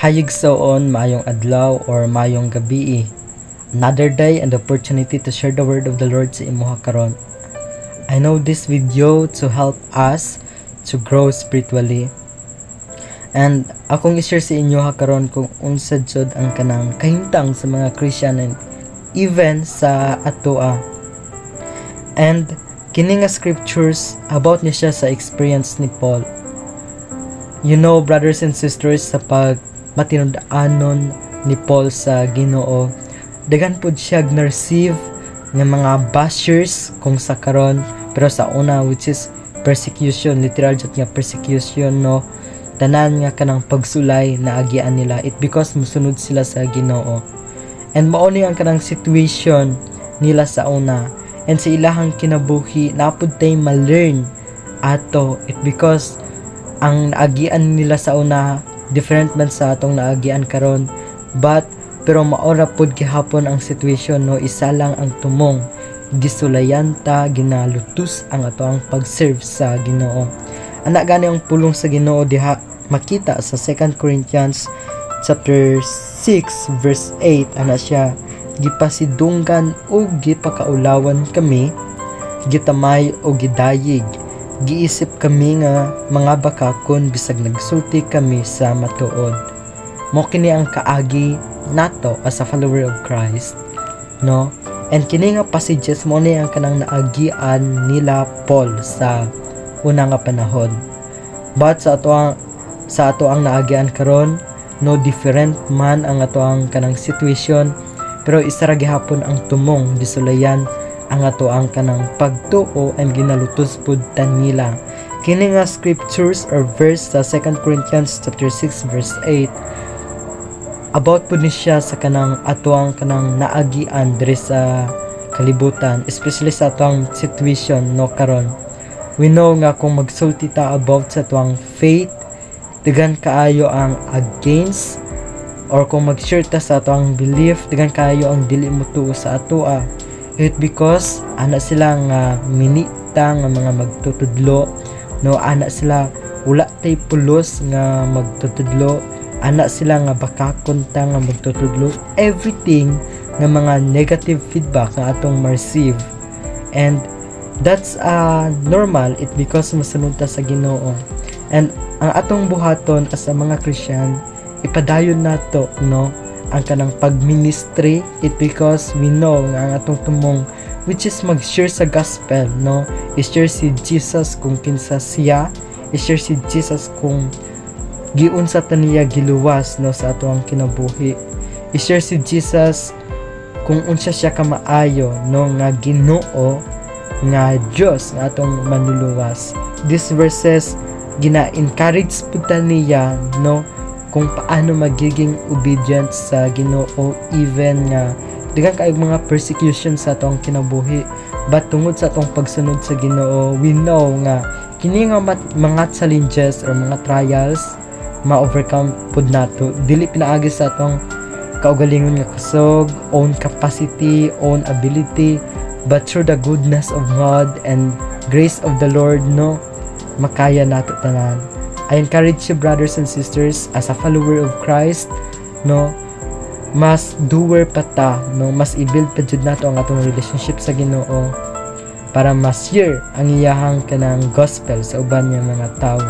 Hayigsoon, maayong adlaw or maayong gabi. Another day and opportunity to share the word of the Lord sa imuha karon. I know this video to help us to grow spiritually. And akong i-share sa inyo karon kung unsa jud ang kanang kahimtang sa mga Christian and even sa atoa. And kini nga scriptures about niya siya sa experience ni Paul. You know, brothers and sisters, sa pagmatinod-anon ni Paul sa Ginoo, daghan pud siya na-receive nga mga bashers kung sa karon, pero sa una which is persecution, literal jud nga persecution, no, tanan nga kanang pagsulay na agian nila it because musunod sila sa Ginoo. And mao ni ang kanang situation nila sa una, and sa ilahang kinabuhi napud tay ma-learn ato it because ang naagian nila sa una different man sa atong naagian karon, but pero maora pud gihapon ang situation, no, isa lang ang tumong gisulayan ta, ginalutus ang ato ang pag-serve sa Ginoo. Ana gani ang pulong sa Ginoo diha makita sa 2 Corinthians chapter 6 verse 8. Ana siya, gipasidunggan o gipakaulawan kami, gitamay o gidayig, giisip kami nga mga bakakon bisag nagsulti kami sa matuod. Mo kini ang kaagi nato as a follower of Christ, no? And kini nga passages mo ni ang kanang naagian nila Paul sa una nga panahon. But sa ato ang naagian karon, no, different man ang ato ang kanang situation, pero isa ra gihapon ang tumong disulayan ang ato ang kanang pagtuo and ginalutos pud nila. Kini nga scriptures or verse sa 2 Corinthians chapter 6 verse 8 about pud ni siya sa kanang ato ang kanang naagian diri sa kalibutan, especially sa ato ang situation, no, karon. We know nga kung magsulti ta about sa ato ang faith, daghan kaayo ang against, or kung mag-share ta sa ato ang belief, daghan kaayo ang dili motuo sa atoa. It because ana sila nga minita nga mga magtutudlo, no, ana sila wala tay pulos nga magtutudlo, ana sila nga bakakonta nga magtutudlo, everything nga mga negative feedback nga atong ma-receive. And that's normal it because masunod ta sa Ginoo. And ang atong buhaton as a mga Christian, ipadayon nato, no, ang kanang pagministry it because we know nga ang atong tumong which is mag-share sa gospel, no, i-share si Jesus kung kinsa siya, i-share si Jesus kung giunsa ta niya giluwas, no, sa ato ang kinabuhi, i-share si Jesus kung unsa siya kamaayo, no, nga Ginoo nga Dios nga atong manluluwas. These verses gina-encourage pud ta niya, no, kung paano magiging obedient sa Ginoo even nga daghan kay mga persecution sa atong kinabuhi, but tungod sa atong pagsunod sa Ginoo, we know nga kini nga mga challenges or mga trials ma-overcome pud nato dili pinaagi sa atong kaugalingon nga kusog, own capacity, own ability, but through the goodness of God and grace of the Lord, no, makaya nato tanan. I encourage you, brothers and sisters, as a follower of Christ, no, mas doer pa ta, no, mas i-build pa jud nato ang atong relationship sa Ginoo para mas share ang iyahang kanang gospel sa uban nga mga tawo.